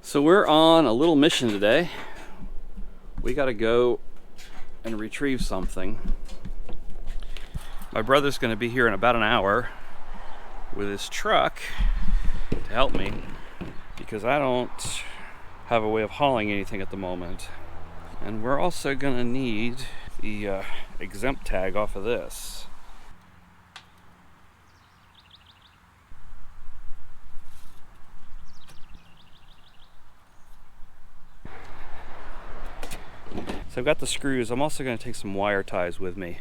So we're on a little mission today. We gotta go and retrieve something. My brother's gonna be here in about an hour with his truck to help me because I don't have a way of hauling anything at the moment. And we're also gonna need the exempt tag off of this. So I've got the screws. I'm also going to take some wire ties with me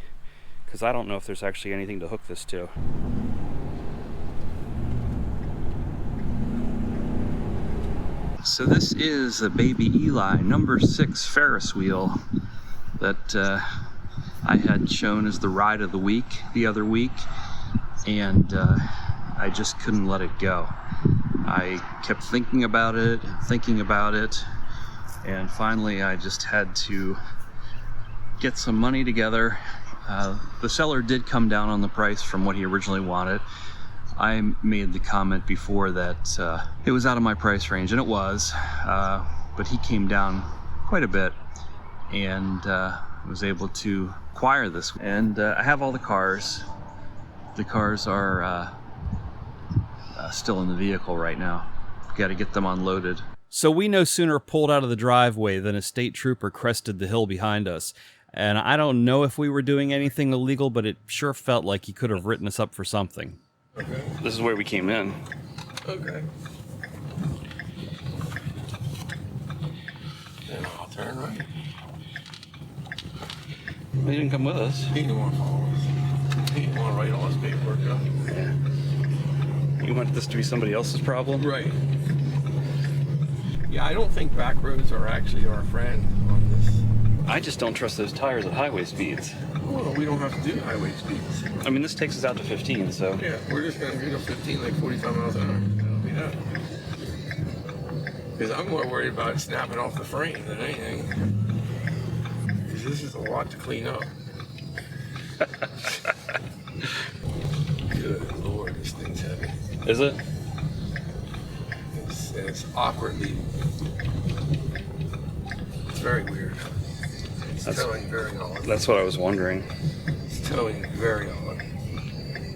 because I don't know if there's actually anything to hook this to. So this is a baby Eli number 6 Ferris wheel that I had shown as the ride of the week the other week, and I just couldn't let it go. I kept thinking about it, and finally I just had to get some money together. The seller did come down on the price from what he originally wanted. I made the comment before that it was out of my price range, and it was, but he came down quite a bit and was able to acquire this. And I have all the cars. The cars are still in the vehicle right now. Got to get them unloaded. So we no sooner pulled out of the driveway than a state trooper crested the hill behind us. And I don't know if we were doing anything illegal, but it sure felt like he could have written us up for something. Okay. This is where we came in. Okay. Then I'll turn right. He didn't come with us. He didn't want to follow us. He didn't want to write all his paperwork up. Yeah. You want this to be somebody else's problem? Right. Yeah, I don't think back roads are actually our friend on this. I just don't trust those tires at highway speeds. Well, we don't have to do highway speeds. I mean, this takes us out to 15, so... Yeah, we're just going to do 15, like 45 miles an hour. That'll be that. Because I'm more worried about it snapping off the frame than anything. Because this is a lot to clean up. Good Lord, this thing's heavy. Is it? It's awkwardly... It's very weird. It's towing very odd. That's what I was wondering. It's towing very odd.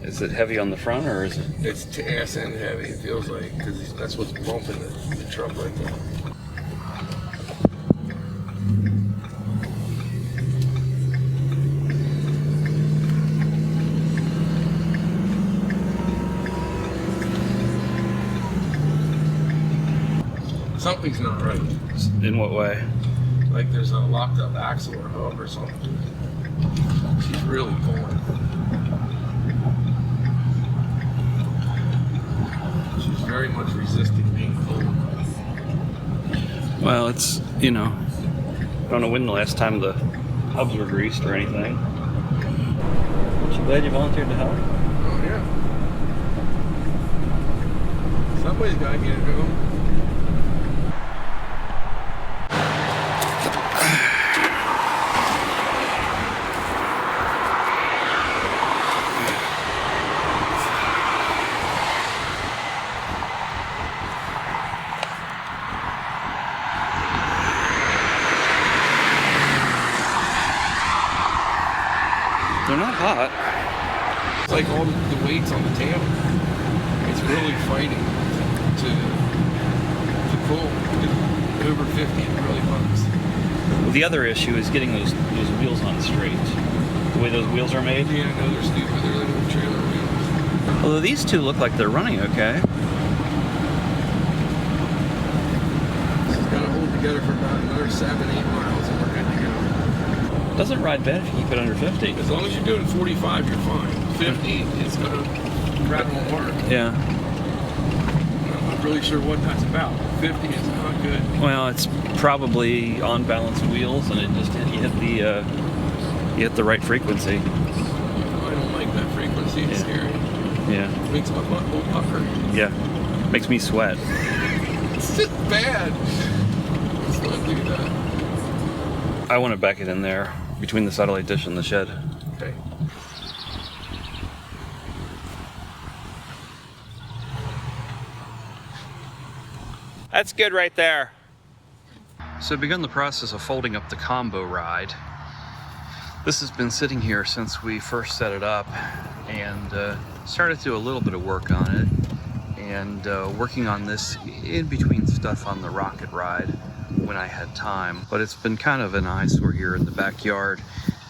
Is it heavy on the front, or is it? It's to ass end heavy, it feels like, because that's what's bumping the truck right there. Something's not right. In what way? Like there's a locked up axle or hub or something. She's really pulling. She's very much resisting being pulled. Well, it's, you know, I don't know when the last time the hubs were greased or anything. Aren't you glad you volunteered to help? Oh, yeah. Somebody's got to get it going. They're not hot. It's like all the weight's on the tail. It's really fighting to pull. Over 50, it really bugs. Well, the other issue is getting those wheels on straight. The way those wheels are made. Yeah, I know they're stupid. They're like little trailer wheels. Although these two look like they're running okay. This has got to hold together for about another 7-8 miles and we're good to go. Doesn't ride bad if you keep it under 50. As long as you're doing 45, you're fine. 50, it's going to rattle hard. Yeah. I'm not really sure what that's about. 50 is not good. Well, it's probably on balanced wheels, and it just you hit the right frequency. I don't like that frequency. It's scary. Yeah. It makes my butthole pucker. Yeah. Makes me sweat. It's just bad. Let's not do that. I want to back it in there between the satellite dish and the shed. Okay. That's good right there. So I've begun the process of folding up the combo ride. This has been sitting here since we first set it up, and started to do a little bit of work on it, and working on this in between stuff on the rocket ride when I had time. But it's been kind of an eyesore here in the backyard,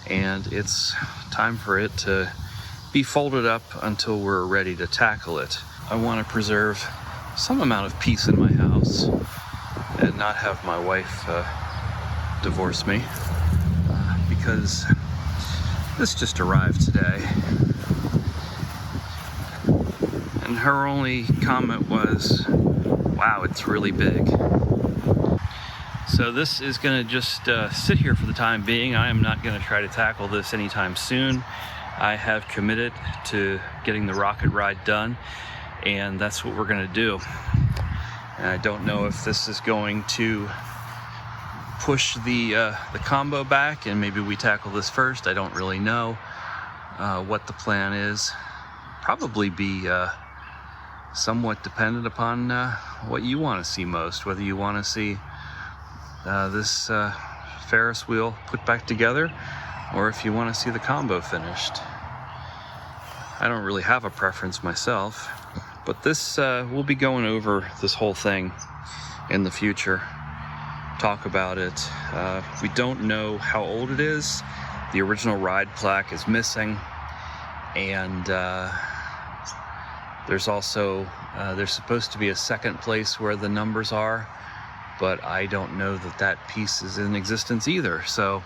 and it's time for it to be folded up until we're ready to tackle it. I want to preserve some amount of peace in my house and not have my wife divorce me, because this just arrived today, and her only comment was, wow, it's really big. So this is going to just sit here for the time being. I am not going to try to tackle this anytime soon. I have committed to getting the rocket ride done, and that's what we're going to do. And I don't know if this is going to push the combo back and maybe we tackle this first. I don't really know what the plan is. Probably be somewhat dependent upon what you want to see most, whether you want to see this Ferris wheel put back together, or if you want to see the combo finished. I don't really have a preference myself, but this we'll be going over this whole thing in the future, talk about it. We don't know how old it is. The original ride plaque is missing, and there's also there's supposed to be a second place where the numbers are, but I don't know that that piece is in existence either. So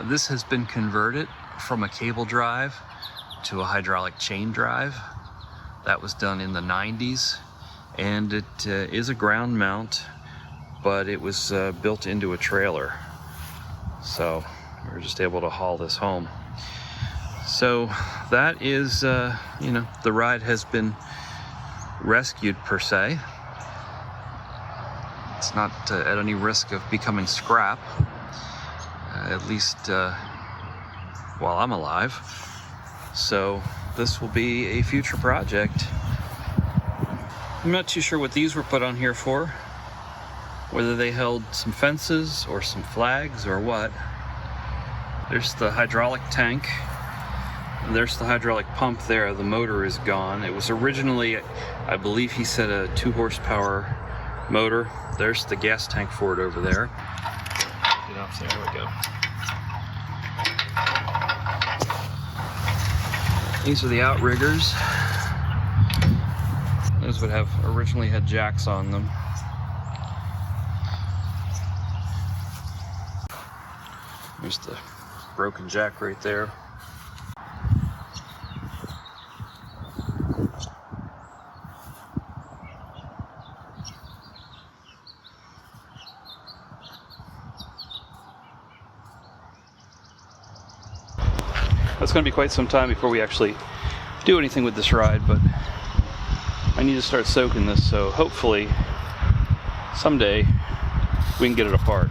this has been converted from a cable drive to a hydraulic chain drive. That was done in the 90s, and it is a ground mount, but it was built into a trailer. So we were just able to haul this home. So that is, you know, the ride has been rescued per se. It's not at any risk of becoming scrap, at least while I'm alive. So this will be a future project. I'm not too sure what these were put on here for, whether they held some fences or some flags or what. There's the hydraulic tank. There's the hydraulic pump there. The motor is gone. It was originally, I believe he said, a 2 horsepower motor. There's the gas tank for it over there. Get off there, we go. These are the outriggers. Those would have originally had jacks on them. There's the broken jack right there. It's going to be quite some time before we actually do anything with this ride, but I need to start soaking this, so hopefully someday we can get it apart.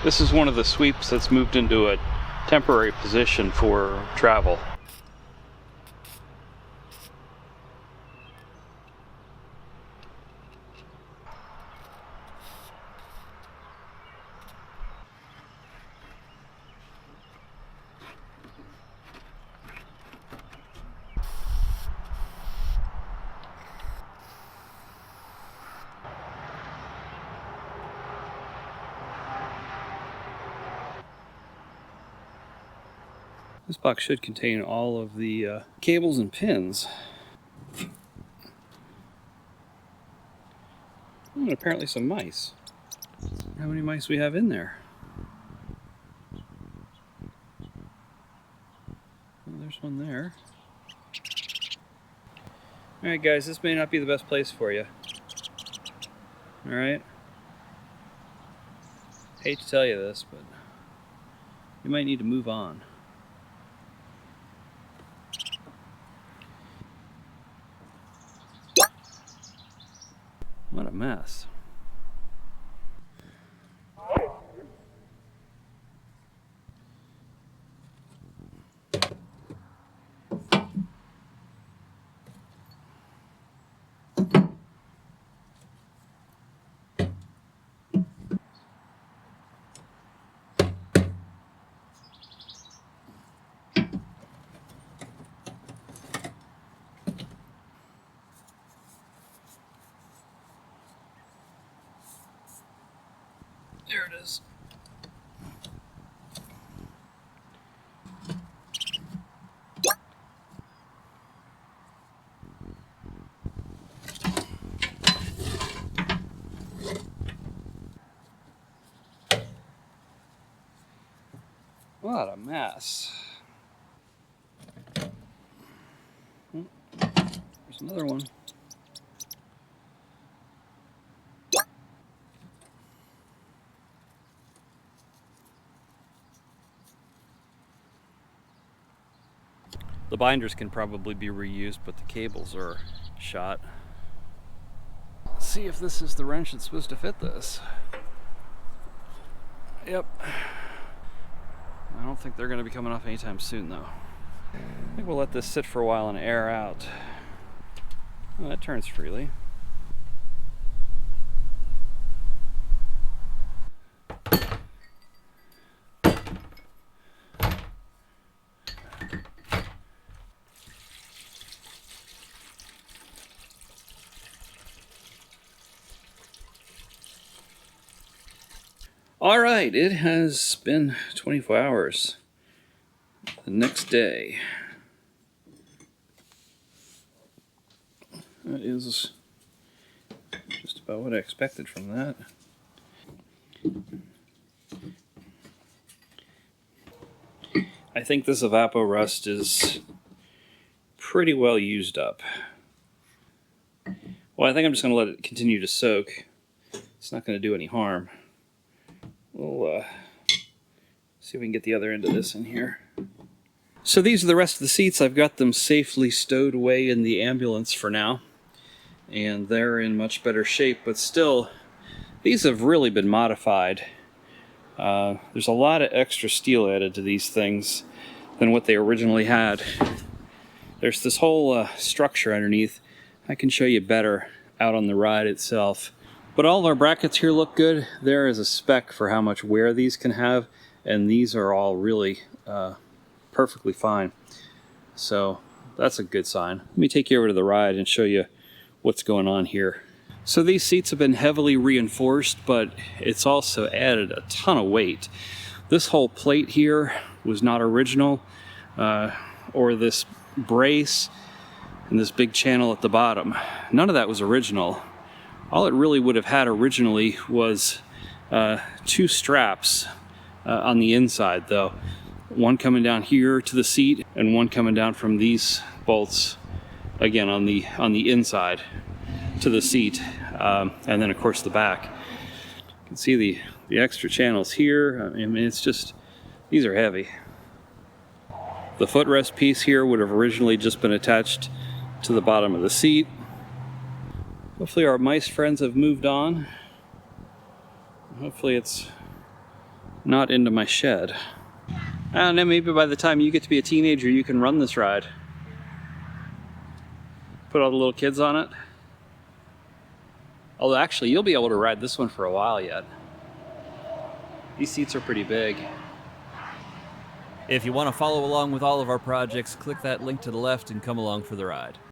This is one of the sweeps that's moved into a temporary position for travel. This box should contain all of the cables and pins. And apparently some mice. How many mice we have in there? Well, there's one there. Alright guys, this may not be the best place for you. Alright? Hate to tell you this, but you might need to move on. What a mess. is. What a mess. There's another one. The binders can probably be reused, but the cables are shot. Let's see if this is the wrench that's supposed to fit this. Yep. I don't think they're going to be coming off anytime soon, though. I think we'll let this sit for a while and air out. Oh, that turns freely. All right, it has been 24 hours. The next day. That is just about what I expected from that. I think this Evapor rust is pretty well used up. Well, I think I'm just going to let it continue to soak. It's not going to do any harm. We'll see if we can get the other end of this in here. So these are the rest of the seats. I've got them safely stowed away in the ambulance for now. And they're in much better shape, but still, these have really been modified. There's a lot of extra steel added to these things than what they originally had. There's this whole structure underneath. I can show you better out on the ride itself. But all our brackets here look good. There is a spec for how much wear these can have, and these are all really perfectly fine. So that's a good sign. Let me take you over to the ride and show you what's going on here. So these seats have been heavily reinforced, but it's also added a ton of weight. This whole plate here was not original, or this brace and this big channel at the bottom. None of that was original. All it really would have had originally was two straps on the inside, though. One coming down here to the seat, and one coming down from these bolts, again on the inside to the seat, and then of course the back. You can see the extra channels here. I mean, it's just, these are heavy. The footrest piece here would have originally just been attached to the bottom of the seat. Hopefully our mice friends have moved on. Hopefully it's not into my shed. I don't know, maybe by the time you get to be a teenager, you can run this ride. Put all the little kids on it. Although actually, you'll be able to ride this one for a while yet. These seats are pretty big. If you want to follow along with all of our projects, click that link to the left and come along for the ride.